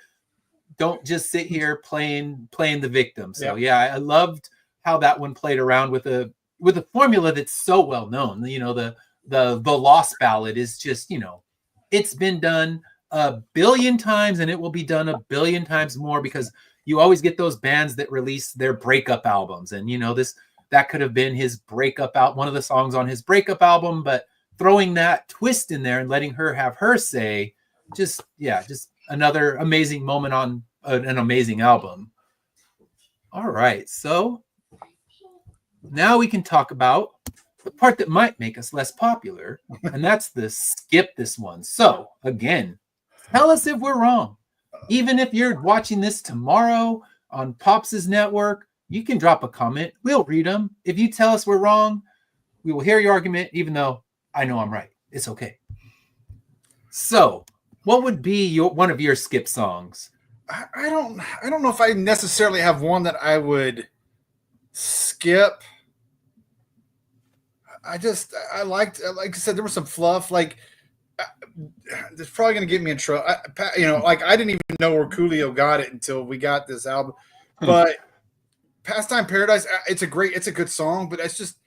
don't just sit here playing the victim. So I loved how that one played around with a formula that's so well known. The Lost Ballad is just, it's been done a billion times, and it will be done a billion times more, because you always get those bands that release their breakup albums, and that could have been his breakup out, one of the songs on his breakup album, but throwing that twist in there and letting her have her say, just another amazing moment on an amazing album. All right, so now we can talk about the part that might make us less popular, and that's the skip this one. So again, tell us if we're wrong. Even if you're watching this tomorrow on Pops' network, you can drop a comment. We'll read them. If you tell us we're wrong, we will hear your argument, even though I know I'm right. It's okay. So, what would be one of your skip songs? I don't know if I necessarily have one that I would skip. Like I said, there was some fluff. Like, it's probably going to get me in trouble. Like, I didn't even know where Coolio got it until we got this album. But Pastime Paradise, it's a good song, but it's just,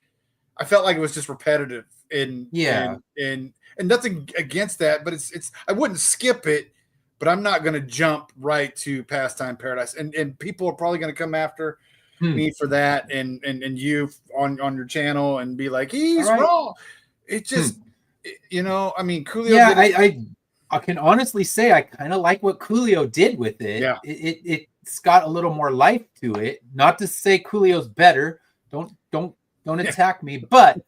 I felt like it was just repetitive. And nothing against that, but it's I wouldn't skip it, but I'm not going to jump right to Pastime Paradise. And people are probably going to come after me for that, and you on your channel and be like, he's wrong. It just I mean, Coolio. Yeah, I can honestly say I kind of like what Coolio did with it. Yeah, it's got a little more life to it. Not to say Coolio's better. Don't attack me, but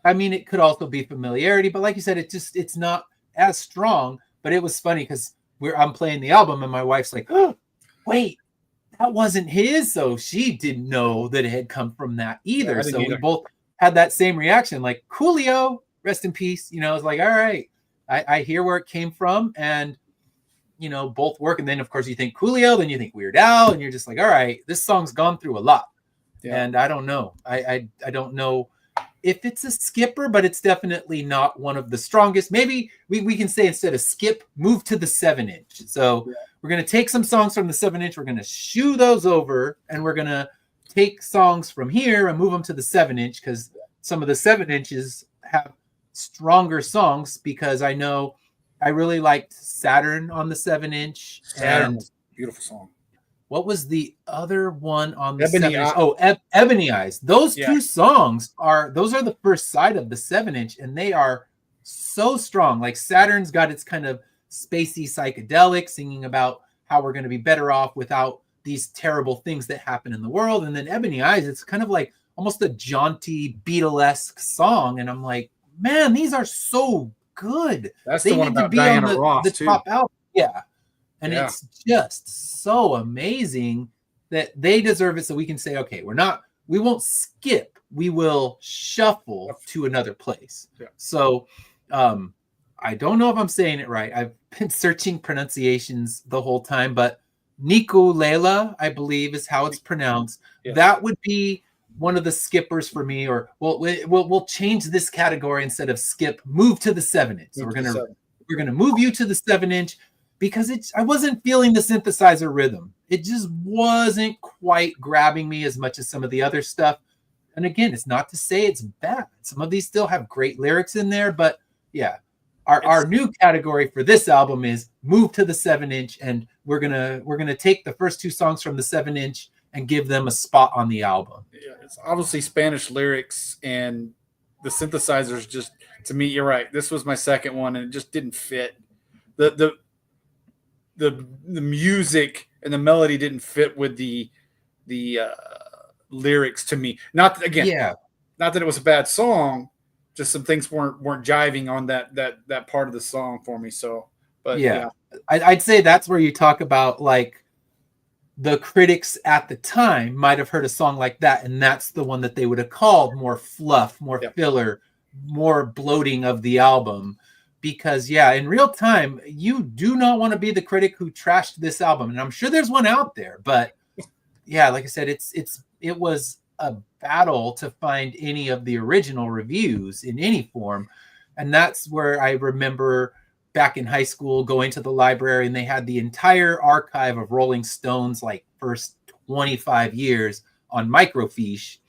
I mean, it could also be familiarity. But like you said, it's not as strong. But it was funny because I'm playing the album, and my wife's like, oh, wait, that wasn't his. So she didn't know that it had come from that either. Yeah, so we both had that same reaction, like, Coolio, rest in peace. It's like, all right, I hear where it came from, and both work. And then of course you think Coolio, then you think Weird Al, and you're just like, all right, this song's gone through a lot. Yeah. And I don't know. I don't know if it's a skipper, but it's definitely not one of the strongest. Maybe we can say, instead of skip, move to the 7-inch. So we're going to take some songs from the 7-inch. We're going to shoo those over, and we're going to take songs from here and move them to the 7-inch, because some of the 7-inches have stronger songs, because I know I really liked Saturn on the 7-inch. Saturn, beautiful song. What was the other one on the 7-inch? Oh, Ebony Eyes. Those two songs those are the first side of the 7-inch, and they are so strong. Like, Saturn's got its kind of spacey psychedelic, singing about how we're going to be better off without these terrible things that happen in the world. And then Ebony Eyes, it's kind of like almost a jaunty Beatlesque song. And I'm like, man, these are so good. That's the one about Diana Ross, the top album. Yeah. And it's just so amazing that they deserve it. So we can say, okay, we won't skip. We will shuffle to another place. Yeah. So I don't know if I'm saying it right. I've been searching pronunciations the whole time, but Nico Lela, I believe is how it's pronounced. Yeah. That would be one of the skippers for me, or we'll change this category instead of skip, move to the 7-inch. So we're gonna move you to the 7-inch because I wasn't feeling the synthesizer rhythm. It just wasn't quite grabbing me as much as some of the other stuff. And again, it's not to say it's bad. Some of these still have great lyrics in there, but yeah. Our new category for this album is move to the 7-inch, and we're gonna take the first 2 songs from the 7-inch and give them a spot on the album. Yeah, it's obviously Spanish lyrics, and the synthesizers just, to me, you're right. This was my second one, and it just didn't fit. The music and the melody didn't fit with the lyrics to me. Not that it was a bad song. Just some things weren't jiving on that part of the song for me. So, but yeah. I'd say that's where you talk about like the critics at the time might have heard a song like that, and that's the one that they would have called more fluff, more filler, more bloating of the album. Because in real time, you do not want to be the critic who trashed this album, and I'm sure there's one out there. But like I said, it was a battle to find any of the original reviews in any form. And that's where I remember back in high school going to the library, and they had the entire archive of Rolling Stones, like first 25 years on microfiche.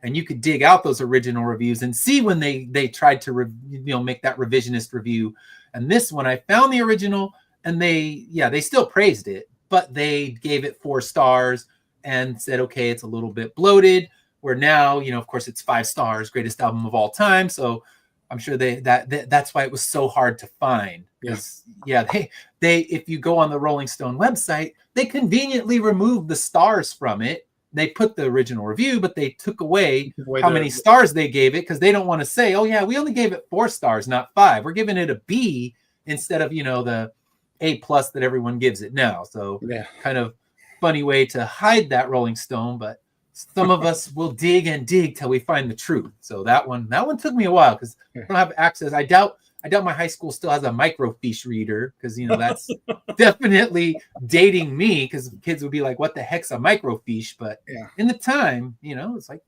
And you could dig out those original reviews and see when they tried to make that revisionist review. And this one, I found the original, and they still praised it, but they gave it 4 stars and said, okay, it's a little bit bloated. Where now, of course, it's 5 stars, greatest album of all time. So I'm sure that's why it was so hard to find. Because they if you go on the Rolling Stone website, they conveniently removed the stars from it. They put the original review, but they took away how many stars they gave it, because they don't want to say, oh yeah, we only gave it 4 stars, not 5. We're giving it a B instead of the A+ that everyone gives it now. So kind of funny way to hide that, Rolling Stone, but some of us will dig and dig till we find the truth. So that one took me a while because I don't have access. I doubt my high school still has a microfiche reader, because that's definitely dating me, because kids would be like, what the heck's a microfiche? But in the time, it's like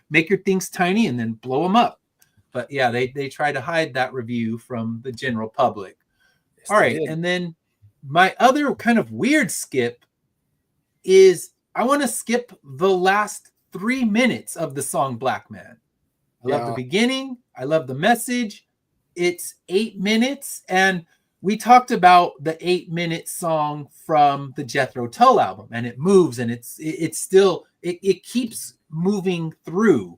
make your things tiny and then blow them up. But they try to hide that review from the general public. Yes, all right. And then my other kind of weird skip is I want to skip the last 3 minutes of the song Black Man. I love the beginning. I love the message. It's 8 minutes. And we talked about the 8-minute song from the Jethro Tull album, and it moves, and it's still, it keeps moving through.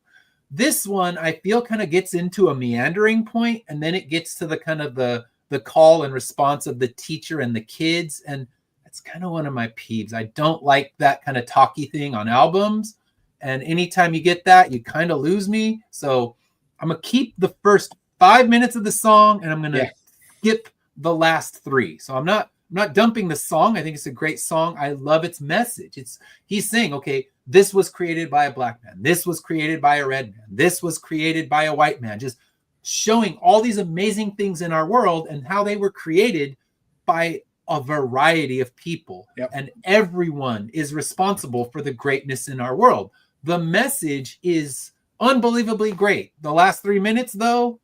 This one, I feel, kind of gets into a meandering point, and then it gets to the kind of the call and response of the teacher and the kids. And it's kind of one of my peeves. I don't like that kind of talky thing on albums. And anytime you get that, you kind of lose me. So I'm going to keep the first 5 minutes of the song, and I'm going to skip the last 3. So I'm not dumping the song. I think it's a great song. I love its message. He's saying, okay, this was created by a black man. This was created by a red man. This was created by a white man. Just showing all these amazing things in our world and how they were created by a variety of people. And everyone is responsible for the greatness in our world. The message is unbelievably great. The last 3 minutes, though,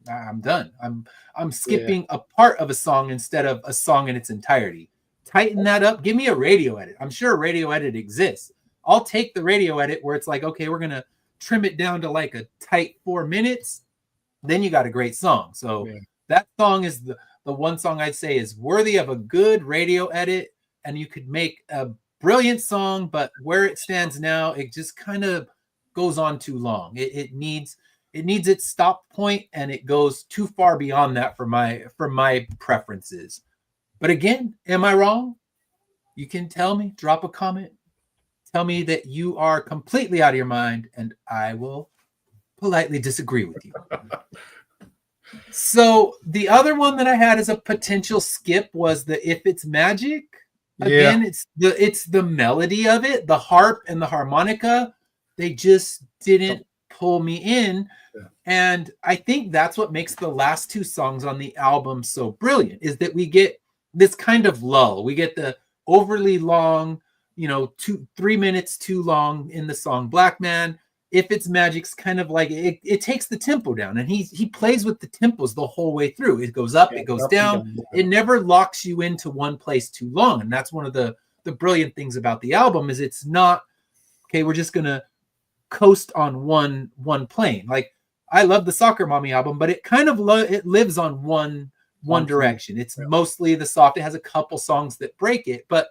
I'm done. I'm skipping a part of a song instead of a song in its entirety. Tighten that up. Give me a radio edit. I'm sure a radio edit exists. I'll take the radio edit where it's like, okay, we're going to trim it down to like a tight 4 minutes. Then you got a great song. So that song is the one song I'd say is worthy of a good radio edit, and you could make a brilliant song, but where it stands now, it just kind of goes on too long. It needs its stop point, and it goes too far beyond that for my preferences. But again, am I wrong? You can tell me, drop a comment, tell me that you are completely out of your mind, and I will politely disagree with you. So the other one that I had as a potential skip was the If It's Magic. Again, it's the melody of it, the harp and the harmonica. They just didn't pull me in. And I think that's what makes the last 2 songs on the album so brilliant, is that we get this kind of lull. We get the overly long, 3 minutes too long in the song Black Man. If It's Magic's kind of like it takes the tempo down, and he plays with the tempos the whole way through. It goes up, it goes down. It never locks you into one place too long. And that's one of the brilliant things about the album is it's not, okay, we're just gonna coast on one plane. Like I love the Soccer Mommy album, but it kind of it lives on one direction. It's mostly the soft. It has a couple songs that break it, but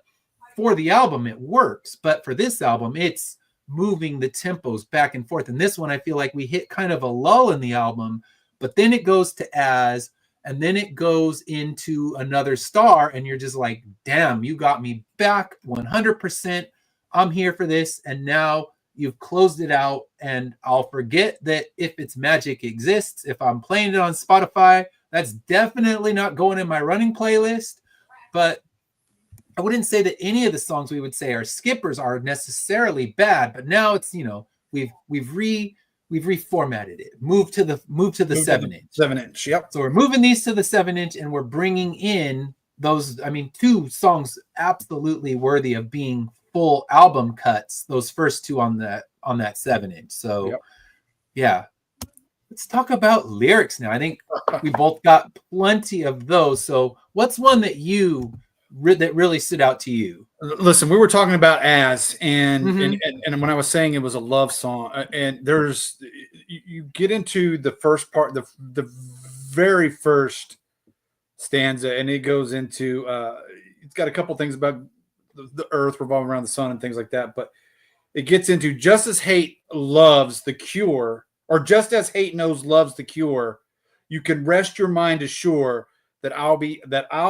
for the album it works. But for this album, it's moving the tempos back and forth. And this one, I feel like we hit kind of a lull in the album, but then it goes to As, and then it goes into Another Star, and you're just like, damn, you got me back 100%. I'm here for this. And now you've closed it out, and I'll forget that If It's Magic exists. If I'm playing it on Spotify, that's definitely not going in my running playlist. But I wouldn't say that any of the songs we would say are skippers are necessarily bad, but now it's, we've reformatted it. Move to the 7-inch. 7-inch, yep. So we're moving these to the 7-inch, and we're bringing in those. I mean, 2 songs absolutely worthy of being full album cuts. Those first 2 on that 7-inch. So, yeah. Let's talk about lyrics now. I think we both got plenty of those. So, what's one that that really stood out to you? Listen, we were talking about As, and when I was saying it was a love song, and you get into the first part, the very first stanza, and it goes into it's got a couple things about the earth revolving around the sun and things like that, but it gets into just as hate loves the cure, or just as hate knows loves the cure, you can rest your mind assured that I'll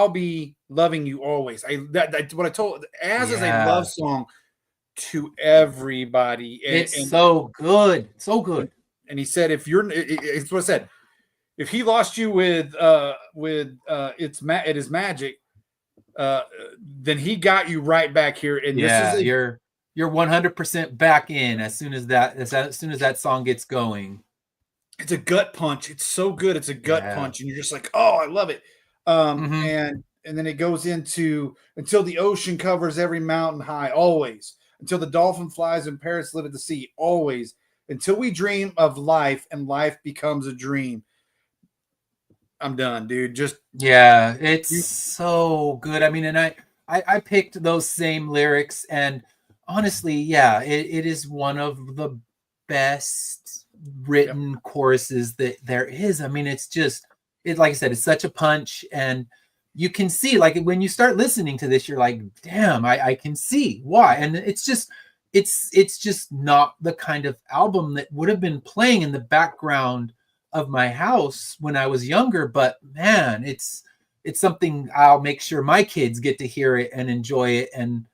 be loving you always. That's what I told. As is a love song to everybody. It's so good, so good. And he said, it's what I said. If he lost you with It Is Magic, then he got you right back here. And you're 100% back in as soon as that song gets going. It's a gut punch. It's so good. It's a gut punch, and you're just like, oh, I love it. And then it goes into until the ocean covers every mountain high, always. Until the dolphin flies and parrots live at the sea, always. Until we dream of life and life becomes a dream. I'm done, dude. It's so good. I mean, and I picked those same lyrics, and honestly, it is one of the best written choruses that there is. I mean, like I said, it's such a punch, and you can see, like, when you start listening to this, you're like, damn, I can see why. And it's just not the kind of album that would have been playing in the background of my house when I was younger, but man, it's something I'll make sure my kids get to hear it and enjoy it, and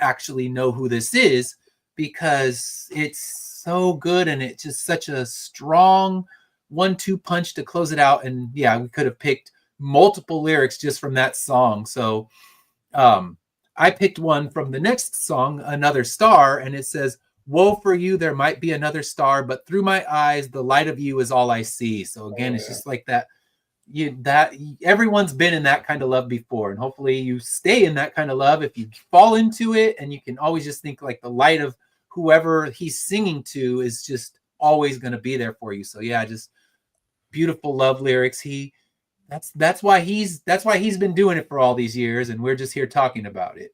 actually know who this is, because it's so good, and it's just such a strong 1-2 punch to close it out. And we could have picked multiple lyrics just from that song. So I picked one from the next song, Another Star, and it says, woe for you, there might be another star, but through my eyes the light of you is all I see. So again, it's just like that everyone's been in that kind of love before, and hopefully you stay in that kind of love if you fall into it. And you can always just think like the light of whoever he's singing to is just always going to be there for you. So just beautiful love lyrics. That's why he's been doing it for all these years, and we're just here talking about it.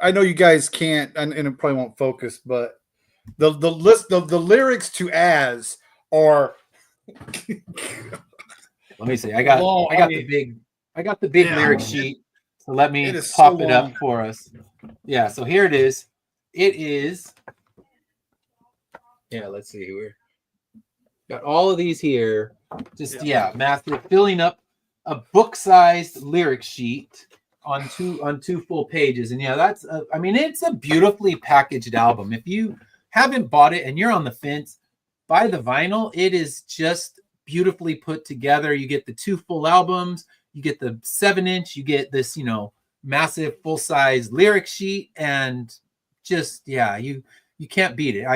I know you guys can't, and it probably won't focus, but the list of the lyrics to As are let me see. I got the big lyric sheet. So let me pop it up for us. Yeah, so here it is. It is. Yeah, let's see. We're got all of these here. Just massive, filling up a book-sized lyric sheet on two full pages. And that's it's a beautifully packaged album. If you haven't bought it and you're on the fence, buy the vinyl. It is just beautifully put together. You get the 2 full albums, you get the 7-inch, you get this, massive full-size lyric sheet, and just you can't beat it.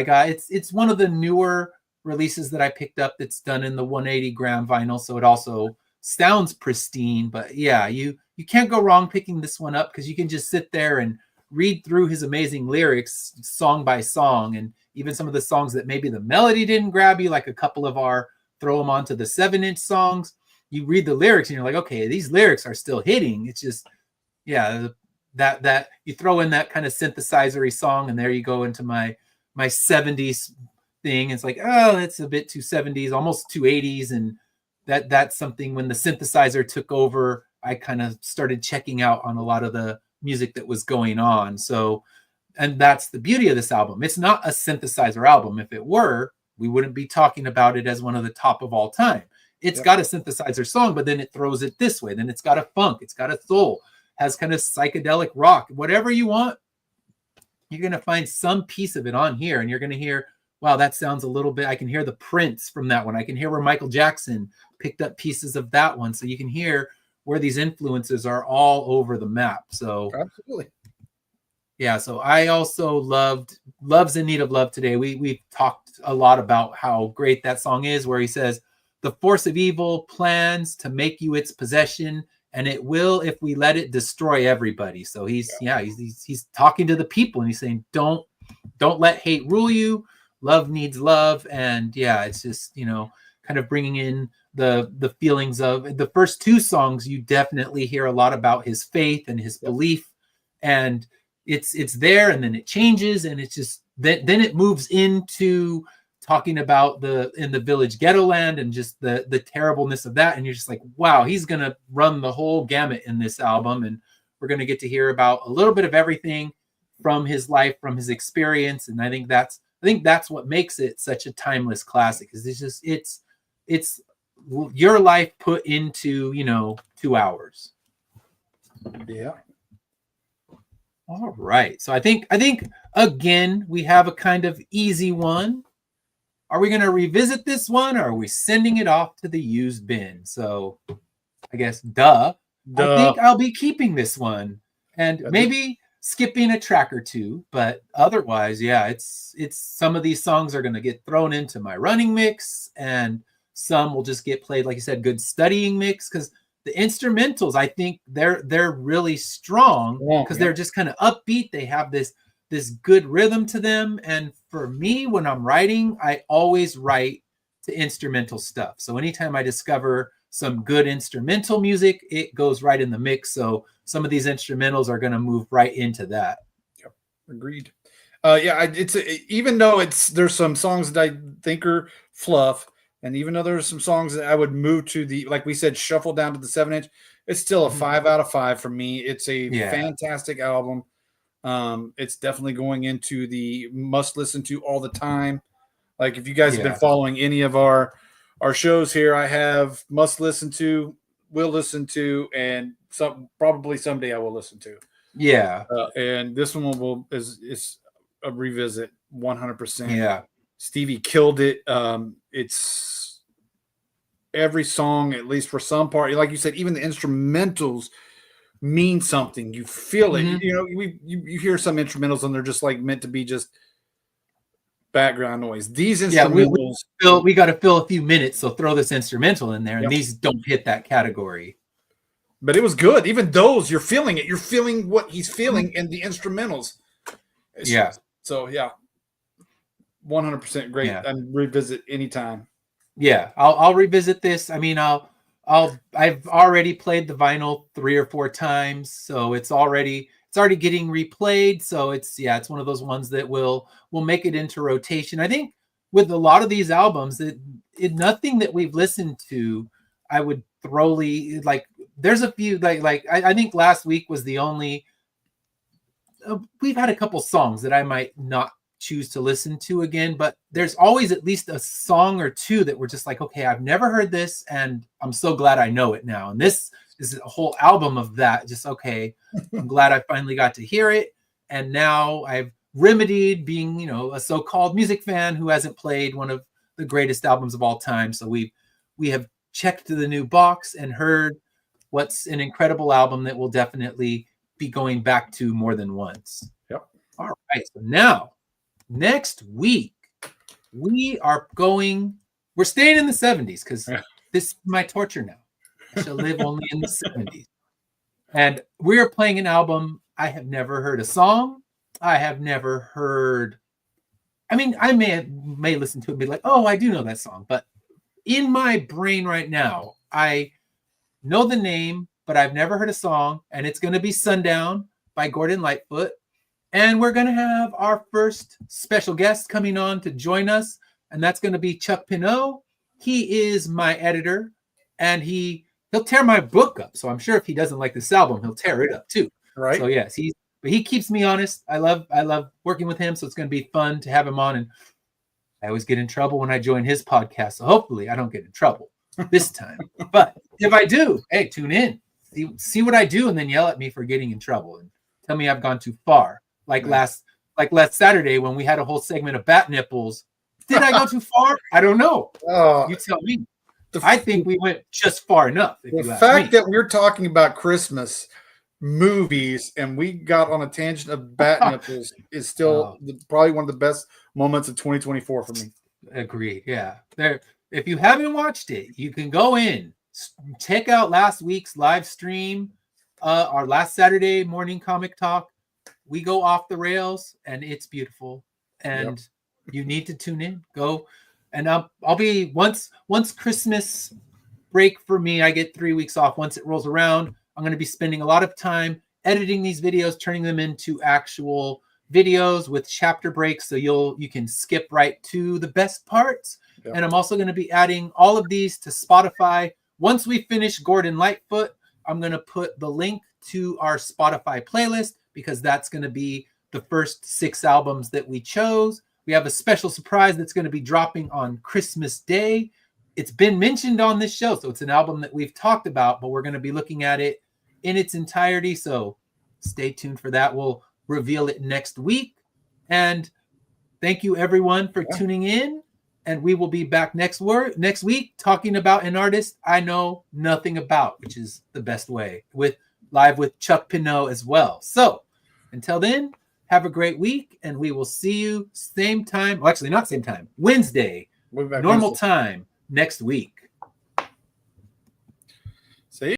It's one of the newer releases that I picked up that's done in the 180 gram vinyl, so it also sounds pristine. But you you can't go wrong picking this one up because you can just sit there and read through his amazing lyrics song by song, and even some of the songs that maybe the melody didn't grab you, like a couple of our throw them onto the 7-inch songs. You read the lyrics and you're like, okay, these lyrics are still hitting. It's just, yeah, that you throw in that kind of synthesizer-y song, and there you go into my 70s thing. It's like, oh, that's a bit too 70s, almost too 80s, and that's something when the synthesizer took over, I kind of started checking out on a lot of the music that was going on. So, and that's the beauty of this album. It's not a synthesizer album. If it were, we wouldn't be talking about it as one of the top of all time. It's got a synthesizer song, but then it throws it this way. Then it's got a funk, it's got a soul, has kind of psychedelic rock, whatever you want. You're going to find some piece of it on here, and you're going to hear, wow, that sounds a little bit, I can hear the Prince from that one. I can hear where Michael Jackson picked up pieces of that one. So you can hear where these influences are all over the map. So absolutely. Yeah, so I also Love's in Need of Love Today. We've talked a lot about how great that song is, where he says, the force of evil plans to make you its possession, and it will if we let it destroy everybody. So he's talking to the people, and he's saying, don't let hate rule you. Love needs love. And yeah, it's just, kind of bringing in the feelings of the first two songs. You definitely hear a lot about his faith and his belief, and it's there, and then it changes, and it's just then it moves into talking about in the village ghetto land and just the terribleness of that. And you're just like, wow, he's gonna run the whole gamut in this album, and we're gonna get to hear about a little bit of everything from his life, from his experience. And I think that's what makes it such a timeless classic, is it's your life put into 2 hours. Yeah. All right. So I think again, we have a kind of easy one. Are we going to revisit this one, or are we sending it off to the used bin? So I guess, duh. I think I'll be keeping this one, and maybe skipping a track or two, but otherwise, yeah, it's some of these songs are going to get thrown into my running mix, and some will just get played, like you said, good studying mix, because the instrumentals, I think they're really strong, because they're just kind of upbeat. They have this good rhythm to them. And for me, when I'm writing, I always write to instrumental stuff. So anytime I discover some good instrumental music, it goes right in the mix. So some of these instrumentals are going to move right into that. Yep, agreed. It's even though there's some songs that I think are fluff, and even though there's some songs that I would move to like we said, shuffle down to the 7-inch, it's still a 5 out of 5 for me. It's a fantastic album. It's definitely going into the must listen to all the time. Like if you guys have been following any of our shows here, I have must listen to, will listen to, and probably someday I will listen to. Yeah. And this one is a revisit 100%. Yeah. Stevie killed it. It's every song, at least for some part, like you said, even the instrumentals mean something. You feel it. You hear some instrumentals and they're just like meant to be just background noise. These instrumentals, we got to fill a few minutes, so throw this instrumental in there, and these don't hit that category. But it was good. Even those, you're feeling it. You're feeling what he's feeling in the instrumentals. So 100% great. And revisit anytime. Yeah, I'll revisit this. I mean, I've already played the vinyl 3 or 4 times, so it's already getting replayed. So it's one of those ones that will make it into rotation. I think with a lot of these albums, nothing that we've listened to, I would like. There's a few like I think last week was the only. We've had a couple songs that I might not choose to listen to again, but there's always at least a song or two that we're just like, okay, I've never heard this, and I'm so glad I know it now. And this is a whole album of that. Just okay, I'm glad I finally got to hear it, and now I've remedied being, a so-called music fan who hasn't played one of the greatest albums of all time. So we have checked the new box and heard what's an incredible album that we'll definitely be going back to more than once. Yep. All right. So now, next week, we're staying in the 70s, because this is my torture now. I shall live only in the 70s. And we're playing an album. I have never heard a song. I have never heard. I mean, I may listen to it and be like, oh, I do know that song. But in my brain right now, I know the name, but I've never heard a song. And it's going to be Sundown by Gordon Lightfoot. And we're going to have our first special guest coming on to join us. And that's going to be Chuck Pinot. He is my editor. And he'll tear my book up. So I'm sure if he doesn't like this album, he'll tear it up too. Right. So yes, but he keeps me honest. I love working with him. So it's going to be fun to have him on. And I always get in trouble when I join his podcast. So hopefully I don't get in trouble this time. But if I do, hey, tune in, see what I do, and then yell at me for getting in trouble and tell me I've gone too far. Like last Saturday when we had a whole segment of bat nipples. Did I go too far? I don't know. You tell me. I think we went just far enough. The fact that we're talking about Christmas movies and we got on a tangent of bat nipples is still probably one of the best moments of 2024 for me. Agreed. Yeah. If you haven't watched it, you can go in, check out last week's live stream, our last Saturday morning comic talk. We go off the rails and it's beautiful. And you need to tune in. Go. And I'll be once Christmas break for me, I get 3 weeks off. Once it rolls around, I'm going to be spending a lot of time editing these videos, turning them into actual videos with chapter breaks. So you can skip right to the best parts. Yep. And I'm also going to be adding all of these to Spotify. Once we finish Gordon Lightfoot, I'm going to put the link to our Spotify playlist because that's going to be the first 6 albums that we chose. We have a special surprise that's going to be dropping on Christmas Day. It's been mentioned on this show, so it's an album that we've talked about, but we're going to be looking at it in its entirety, so stay tuned for that. We'll reveal it next week. And thank you, everyone, for tuning in, and we will be back next week talking about an artist I know nothing about, which is the best way, live with Chuck Pinot as well. So until then, have a great week, and we will see you same time. Well, actually, not same time. Wednesday, normal time next week.